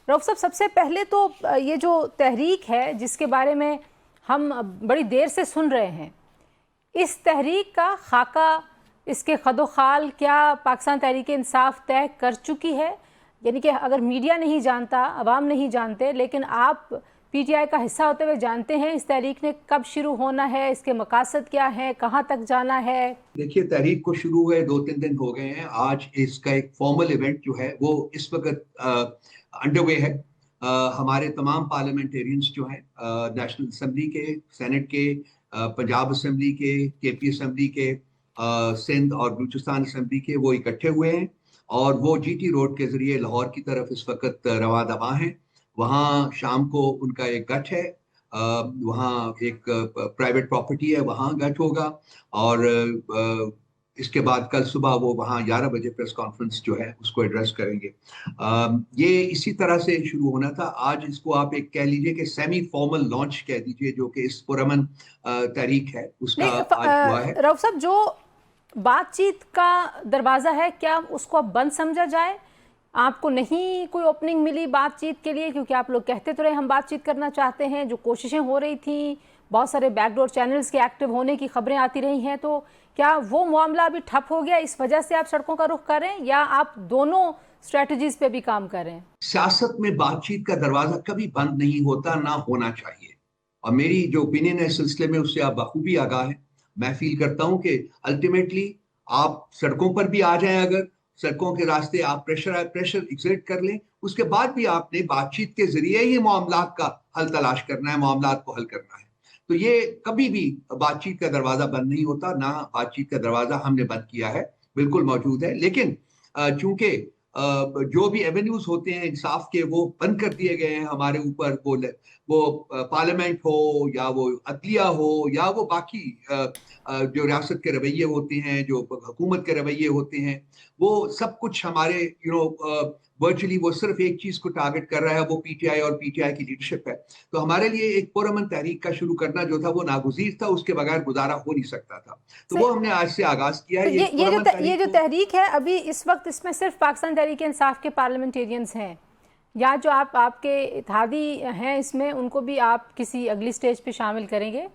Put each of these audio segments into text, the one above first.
رؤف صاحب، سب سے پہلے تو یہ جو تحریک ہے جس کے بارے میں ہم بڑی دیر سے سن رہے ہیں، اس تحریک کا خاکہ، اس کے خد و خال کیا پاکستان تحریک انصاف طے کر چکی ہے؟ یعنی کہ اگر میڈیا نہیں جانتا، عوام نہیں جانتے، لیکن آپ پی ٹی آئی کا حصہ ہوتے ہوئے جانتے ہیں اس تحریک نے کب شروع ہونا ہے، اس کے مقاصد کیا ہیں، کہاں تک جانا ہے؟ دیکھیے، تحریک کو شروع ہوئے 2-3 دن ہو گئے ہیں. آج اس کا ایک فارمل ایونٹ جو ہے وہ اس وقت انڈر وے ہے. ہمارے تمام پارلیمنٹیرینز جو ہیں، نیشنل اسمبلی کے، سینٹ کے، پنجاب اسمبلی کے پی اسمبلی کے، سندھ اور بلوچستان اسمبلی کے، وہ اکٹھے ہوئے ہیں اور وہ جی ٹی روڈ کے ذریعے لاہور کی طرف اس وقت رواں دواں ہیں. وہاں شام کو ان کا ایک گٹھ ہے، وہاں ایک پرائیویٹ پراپرٹی ہے، وہاں گٹھ ہوگا. اور اس کے بعد کل صبح وہ وہاں 11 بجے پریس کانفرنس جو ہے اس کو ایڈریس کریں گے. یہ اسی طرح سے شروع ہونا تھا. آج اس کو آپ ایک کہہ لیجئے کہ سیمی فارمل لانچ کہہ دیجئے، جو کہ اس پرامن تحریک ہے اس کا آج ہوا ہے. رؤف صاحب، جو بات چیت کا دروازہ ہے، کیا اس کو اب بند سمجھا جائے؟ آپ کو نہیں کوئی اوپننگ ملی بات چیت کے لیے؟ کیونکہ آپ لوگ کہتے تو رہے ہم بات چیت کرنا چاہتے ہیں، جو کوششیں ہو رہی تھیں، بہت سارے بیک ڈور چینلز کے ایکٹیو ہونے کی خبریں آتی رہی ہیں، تو کیا وہ معاملہ ابھی ٹھپ ہو گیا، اس وجہ سے آپ سڑکوں کا رخ کر رہے ہیں، یا آپ دونوں اسٹریٹجیز پہ بھی کام کر رہے ہیں؟ سیاست میں بات چیت کا دروازہ کبھی بند نہیں ہوتا، نہ ہونا چاہیے. اور میری جو اوپینین ہے اس سلسلے میں، اس سے آپ بخوبی آگاہ ہیں. میں فیل کرتا ہوں کہ الٹیمیٹلی آپ سڑکوں پر بھی آ جائیں، اگر سڑکوں کے راستے آپ پریشر ایگزرٹ کر لیں، اس کے بعد بھی آپ نے بات چیت کے ذریعے ہی معاملات کا حل تلاش کرنا ہے، معاملات کو حل کرنا ہے. تو یہ کبھی بھی بات چیت کا دروازہ بند نہیں ہوتا، نہ بات چیت کا دروازہ ہم نے بند کیا ہے، بالکل موجود ہے. لیکن چونکہ جو بھی ایونیوز ہوتے ہیں انصاف کے، وہ بند کر دیے گئے ہیں ہمارے اوپر. وہ پارلیمنٹ ہو یا وہ عدلیہ ہو یا وہ باقی جو ریاست کے رویے ہوتے ہیں، جو حکومت کے رویے ہوتے ہیں، وہ سب کچھ ہمارے ورچولی وہ صرف ایک چیز کو ٹارگٹ کر رہا ہے، وہ پی ٹی آئی اور پی ٹی آئی کی لیڈرشپ ہے. تو ہمارے لیے ایک پرامن تحریک کا شروع کرنا جو تھا وہ ناگزیر تھا، اس کے بغیر گزارا ہو نہیں سکتا تھا. تو وہ ہم نے آج سے آغاز کیا ہے. یہ جو تحریک ہے ابھی اس وقت، اس میں صرف پاکستان تحریک انصاف کے پارلیمنٹیرینز ہیں، یا جو آپ کے اتحادی ہیں اس میں، ان کو بھی آپ کسی اگلی سٹیج پہ شامل کریں گے؟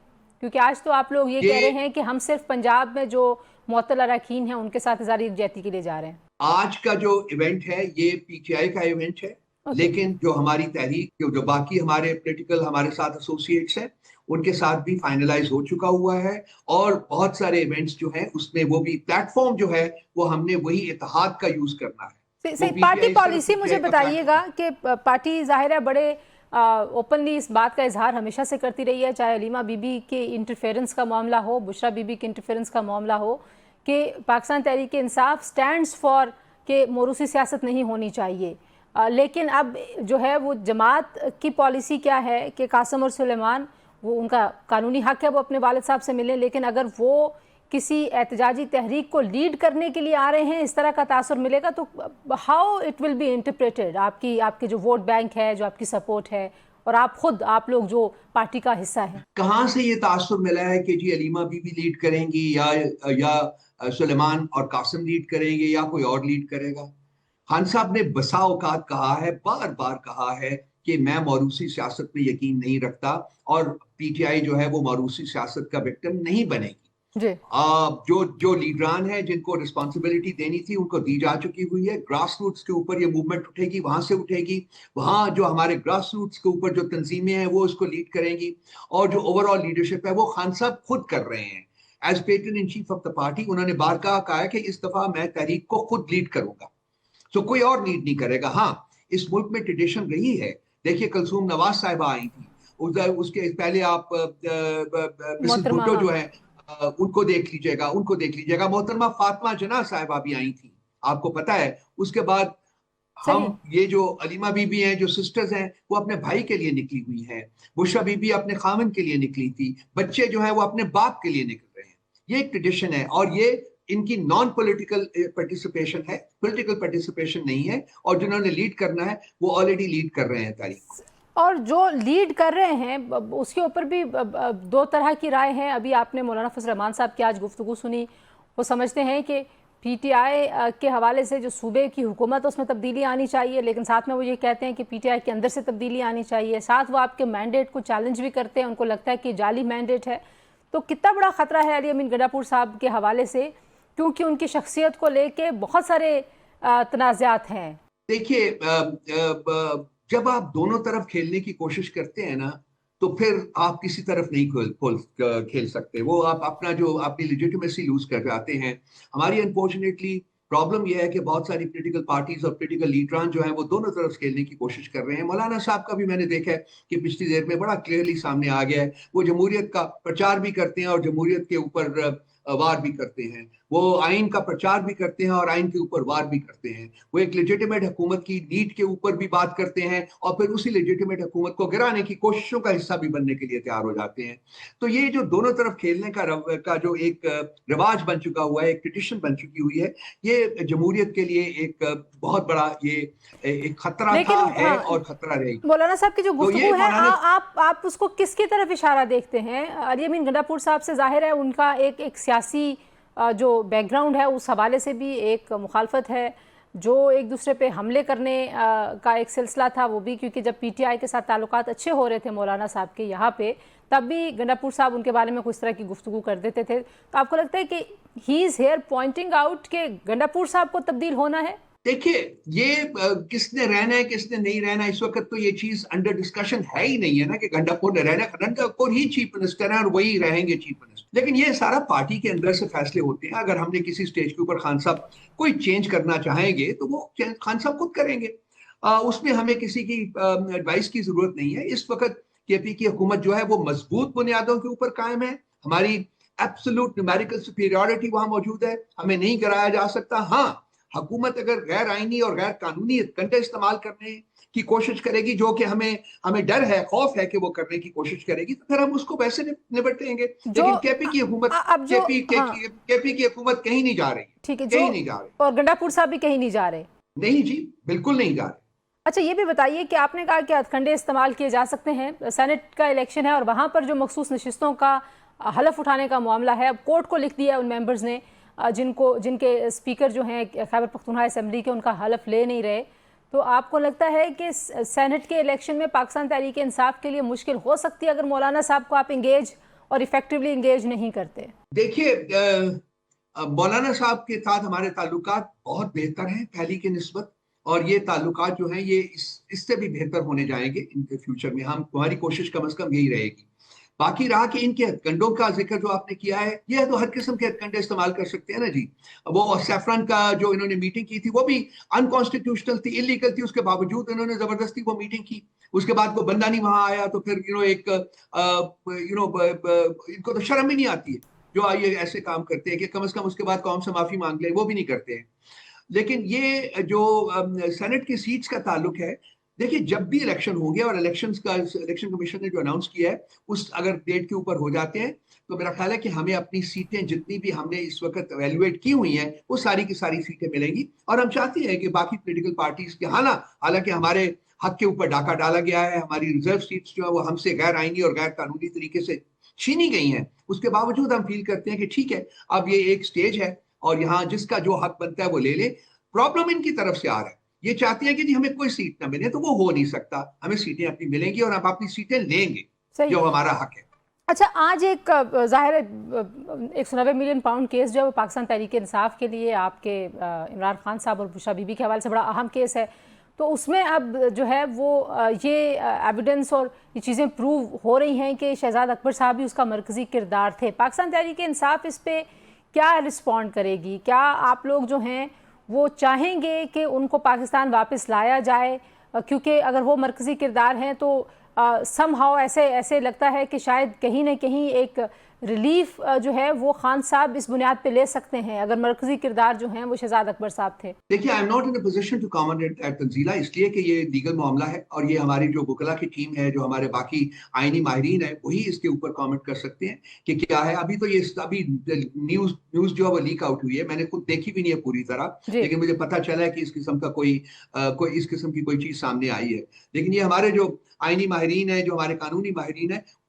کیونکہ آج تو آپ لوگ یہ کہہ رہے ہیں کہ ہم صرف پنجاب میں جو معطل اراکین ہیں ان کے ساتھ اظہار یکجہتی کے لیے جا رہے ہیں. آج کا جو ایونٹ ہے یہ پی ٹی آئی کا ایونٹ ہے، لیکن جو ہماری تحریک، جو باقی ہمارے پولیٹیکل ہمارے ساتھ ایسوسیٹس ہیں، ان کے ساتھ بھی فائنلائز ہو چکا ہوا ہے. اور بہت سارے ایونٹس جو ہیں اس میں وہ بھی پلیٹ فارم جو ہے وہ ہم نے وہی اتحاد کا یوز کرنا ہے. پارٹی پالیسی مجھے بتائیے گا کہ پارٹی ظاہر ہے بڑے اوپنلی اس بات کا اظہار ہمیشہ سے کرتی رہی ہے، چاہے علیمہ بی بی کے انٹرفیرنس کا معاملہ ہو، بشرا بی بی کے انٹرفیرنس کا معاملہ ہو، کہ پاکستان تحریک انصاف سٹینڈز فار کہ موروثی سیاست نہیں ہونی چاہیے. لیکن اب جو ہے وہ جماعت کی پالیسی کیا ہے کہ قاسم اور سلیمان، وہ ان کا قانونی حق ہے وہ اپنے والد صاحب سے ملیں، لیکن اگر وہ کسی احتجاجی تحریک کو لیڈ کرنے کے لیے آ رہے ہیں، اس طرح کا تاثر ملے گا تو how it will be interpreted? آپ کے جو ووٹ بینک ہے، جو آپ کی سپورٹ ہے، اور آپ لوگ جو پارٹی کا حصہ ہیں، کہاں سے یہ تاثر ملا ہے کہ جی علیمہ بی بی لیڈ کریں گی یا سلیمان اور قاسم لیڈ کریں گے یا کوئی اور لیڈ کرے گا؟ خان صاحب نے بسا اوقات کہا ہے، بار بار کہا ہے کہ میں موروثی سیاست میں یقین نہیں رکھتا، اور پی ٹی آئی جو ہے وہ موروثی سیاست کا وکٹم نہیں بنے گی. جی جو لیڈران ہیں جن کو رسپانسبلٹی دینی تھی ان کو دی جا چکی ہوئی ہے. گراس روٹس کے اوپر یہ موومنٹ اٹھے گی، وہاں سے اٹھے گی. وہاں جو ہمارے گراس روٹس کے اوپر جو تنظیمیں ہیں وہ اس کو لیڈ کریں گی، اور جو اوور آل لیڈرشپ ہے وہ خان صاحب خود کر رہے ہیں. As pattern in chief of the party انہوں نے بار کہا ہے کہ اس دفعہ میں تحریک کو خود لیڈ کروں گا، تو کوئی اور لیڈ نہیں کرے گا. ہاں، اس ملک میں ٹریڈیشن رہی ہے. دیکھیے کلثوم نواز صاحبہ آئی تھی، اس کے پہلے آپ مسز بھٹو جو ہے ان کو دیکھ لیجیے گا. محترمہ فاطمہ جناح صاحبہ بھی آئی تھی، آپ کو پتا ہے. اس کے بعد ہم یہ جو علیمہ بی بی ہیں، جو سسٹرز ہیں، وہ اپنے بھائی کے لیے نکلی ہوئی ہیں. بشرا بی بی اپنے خامن کے لیے نکلی تھی. بچے جو ہیں وہ اپنے باپ کے لیے نکل رہے ہیں. یہ ایک ٹریڈیشن ہے، اور یہ ان کی نان پولیٹیکل پارٹیسپیشن ہے، پولیٹیکل پارٹیسپیشن نہیں ہے. اور جنہوں نے لیڈ کرنا ہے وہ آلریڈی لیڈ کر رہے ہیں تاریخ کو. اور جو لیڈ کر رہے ہیں اس کے اوپر بھی دو طرح کی رائے ہیں. ابھی آپ نے مولانا فضل الرحمان صاحب کی آج گفتگو سنی، وہ سمجھتے ہیں کہ پی ٹی آئی کے حوالے سے جو صوبے کی حکومت اس میں تبدیلی آنی چاہیے، لیکن ساتھ میں وہ یہ کہتے ہیں کہ پی ٹی آئی کے اندر سے تبدیلی آنی چاہیے، ساتھ وہ آپ کے مینڈیٹ کو چیلنج بھی کرتے ہیں، ان کو لگتا ہے کہ جعلی مینڈیٹ ہے. تو کتنا بڑا خطرہ ہے علی امین گنڈا پور صاحب کے حوالے سے، کیونکہ ان کی شخصیت کو لے کے بہت سارے تنازعات ہیں؟ دیکھیے جب آپ دونوں طرف کھیلنے کی کوشش کرتے ہیں نا تو پھر آپ کسی طرف نہیں کھیل سکتے. وہ آپ اپنا جو اپنی لیجیٹمیسی لوز کر جاتے ہیں. ہماری انفارچونیٹلی پرابلم یہ ہے کہ بہت ساری پولیٹیکل پارٹیز اور پولیٹیکل لیڈران جو ہیں وہ دونوں طرف کھیلنے کی کوشش کر رہے ہیں. مولانا صاحب کا بھی میں نے دیکھا ہے کہ پچھلی دیر میں بڑا کلیئرلی سامنے آ گیا ہے. وہ جمہوریت کا پرچار بھی کرتے ہیں اور جمہوریت کے اوپر وار بھی کرتے ہیں. وہ آئین کا پرچار بھی کرتے ہیں اور آئین کے اوپر وار بھی کرتے ہیں. وہ ایک لیجیٹمیٹ حکومت کی نیڈ کے اوپر بھی بات کرتے ہیں اور پھر اسی لیجیٹمیٹ حکومت کو گرانے کی کوششوں کا حصہ بھی بننے کے لیے تیار ہو جاتے ہیں. تو یہ جو دونوں طرف کھیلنے کا جو ایک رواج بن چکا ہوا ہے، ایک ٹریڈیشن بن چکی ہوئی ہے، یہ جمہوریت کے لیے ایک بہت بڑا یہ ایک خطرہ تھا، ہے اور خطرہ رہے گی. مولانا صاحب کی جو تو یہ گفتگو ہے مولانا آپ اس کو کس کی طرف اشارہ دیکھتے ہیں؟ علی امین گنڈا پور صاحب سے ظاہر ہے ان کا ایک سیاسی جو بیک گراؤنڈ ہے اس حوالے سے بھی ایک مخالفت ہے، جو ایک دوسرے پہ حملے کرنے کا ایک سلسلہ تھا، وہ بھی کیونکہ جب پی ٹی آئی کے ساتھ تعلقات اچھے ہو رہے تھے مولانا صاحب کے یہاں پہ، تب بھی گنڈا پور صاحب ان کے بارے میں کچھ طرح کی گفتگو کر دیتے تھے. تو آپ کو لگتا ہے کہ ہی از ہیئر پوائنٹنگ آؤٹ کہ گنڈا پور صاحب کو تبدیل ہونا ہے؟ دیکھیے یہ کس نے رہنا ہے کس نے نہیں رہنا، اس وقت تو یہ چیز انڈر ڈسکشن ہے ہی نہیں ہے نا کہ گنڈا پور نے رہنا ہے. گنڈا پور ہی چیف منسٹر ہیں اور وہی رہیں گے چیف منسٹر. لیکن یہ سارا پارٹی کے اندر سے فیصلے ہوتے ہیں. اگر ہم نے کسی سٹیج کے اوپر خان صاحب کوئی چینج کرنا چاہیں گے تو وہ خان صاحب خود کریں گے. اس میں ہمیں کسی کی ایڈوائس کی ضرورت نہیں ہے. اس وقت کے پی کی حکومت جو ہے وہ مضبوط بنیادوں کے اوپر قائم ہے. ہماری ایبسولوٹ نیومیریکل سپیریورٹی وہاں موجود ہے، ہمیں نہیں گرایا جا سکتا. ہاں، حکومت اگر غیر آئینی اور غیر قانونی کنٹے استعمال کرنے کی کوشش کرے گی، جو کہ ہمیں ڈر ہے، خوف ہے کہ وہ کرنے کی کوشش کرے گی، تو پھر ہم اس کو ویسے نپٹیں گے. لیکن کے پی کی حکومت کے پی کی حکومت کہیں نہیں جا رہی، ٹھیک ہے، کہیں نہیں جا رہی. اور گنڈا پور صاحب بھی کہیں نہیں جا رہے؟ نہیں جی، بالکل نہیں جا رہے. اچھا یہ بھی بتائیے کہ آپ نے کہا کہ ہتھ کنڈے استعمال کیے جا سکتے ہیں، سینٹ کا الیکشن ہے اور وہاں پر جو مخصوص نشستوں کا حلف اٹھانے کا معاملہ ہے، اب کورٹ کو لکھ دیا ان ممبرز نے جن کے اسپیکر جو ہیں خیبر پختونخوا اسمبلی کے، ان کا حلف لے نہیں رہے. تو آپ کو لگتا ہے کہ سینٹ کے الیکشن میں پاکستان تحریک انصاف کے لیے مشکل ہو سکتی ہے اگر مولانا صاحب کو آپ انگیج اور ایفیکٹولی انگیج نہیں کرتے؟ دیکھیے مولانا صاحب کے ساتھ ہمارے تعلقات بہت بہتر ہیں پہلی کی نسبت، اور یہ تعلقات جو ہیں یہ اس سے بھی بہتر ہونے جائیں گے ان کے فیوچر میں. ہماری کوشش کم از کم یہی رہے گی. باقی رہا کہ ان کے ہتھ کنڈوں کا ذکر جو آپ نے کیا ہے، یہ تو ہر قسم کے ہتھ کنڈے استعمال کر سکتے ہیں نا جی. وہ سیفران کا جو انہوں نے میٹنگ کی تھی وہ بھی انکانسٹیٹیوشنل تھی، انلیگل تھی، اس کے باوجود انہوں نے زبردستی وہ میٹنگ کی. اس کے بعد وہ بندہ نہیں وہاں آیا تو پھر ان کو تو شرم ہی نہیں آتی ہے جو یہ ایسے کام کرتے ہیں کہ کم از کم اس کے بعد قوم سے معافی مانگ لیں، وہ بھی نہیں کرتے ہیں. لیکن یہ جو سینٹ کی سیٹس کا تعلق ہے، دیکھیے جب بھی الیکشن ہوں گے اور الیکشن کمیشن نے جو اناؤنس کیا ہے اس اگر ڈیٹ کے اوپر ہو جاتے ہیں تو میرا خیال ہے کہ ہمیں اپنی سیٹیں جتنی بھی ہم نے اس وقت ایویلویٹ کی ہوئی ہیں وہ ساری کی ساری سیٹیں ملیں گی. اور ہم چاہتے ہیں کہ باقی پولیٹیکل پارٹیز کے حالانکہ ہمارے حق کے اوپر ڈاکہ ڈالا گیا ہے، ہماری ریزرو سیٹس جو ہے وہ ہم سے غیر آئینی اور غیر قانونی طریقے سے چھینی گئی ہیں، اس کے باوجود ہم فیل کرتے ہیں کہ ٹھیک ہے اب یہ ایک سٹیج ہے اور یہاں جس کا جو حق بنتا ہے وہ لے لیں. پرابلم ان کی طرف سے آ رہا ہے، یہ چاہتے ہیں کہ جی ہمیں کوئی سیٹ نہ ملے، تو وہ ہو نہیں سکتا. ہمیں سیٹیں اپنی ملیں گی اور ہم اپنی سیٹیں لیں گے جو ہمارا حق ہے. اچھا آج ایک ظاہر 190 ملین پاؤنڈ کیس جو ہے وہ پاکستان تحریک انصاف کے لیے آپ کے عمران خان صاحب اور بشرا بی بی کے حوالے سے بڑا اہم کیس ہے. تو اس میں اب جو ہے وہ یہ ایویڈنس اور یہ چیزیں پروو ہو رہی ہیں کہ شہزاد اکبر صاحب بھی اس کا مرکزی کردار تھے. پاکستان تحریک انصاف اس پہ کیا رسپونڈ کرے گی؟ کیا آپ لوگ جو ہیں وہ چاہیں گے کہ ان کو پاکستان واپس لایا جائے؟ کیونکہ اگر وہ مرکزی کردار ہیں تو سم ہاؤ ایسے لگتا ہے کہ شاید کہیں نہ کہیں ایک ریلیف جو ہے وہ خان صاحب اس بنیاد پہ لے سکتے ہیں اگر مرکزی کردار جو ہیں وہ شہزاد اکبر صاحب تھے. دیکھیے I am not in a position to comment at Tanzila, اس لیے کہ یہ لیگل معاملہ ہے اور یہ ہماری جو وکلا کی ٹیم ہے، جو ہمارے باقی آئینی ماہرین ہیں، وہی اس کے اوپر کامنٹ کر سکتے ہیں کہ کیا ہے. ابھی تو یہ ابھی نیوز جو ہے وہ لیک آؤٹ ہوئی ہے، میں نے خود دیکھی بھی نہیں ہے پوری طرح، لیکن مجھے پتا چلا ہے کہ اس قسم کا کوئی اس قسم کی کوئی چیز سامنے آئی ہے. لیکن یہ ہمارے جو آئینی ماہرین ہیں، جو ہمارے قانونی ماہرین ہیں،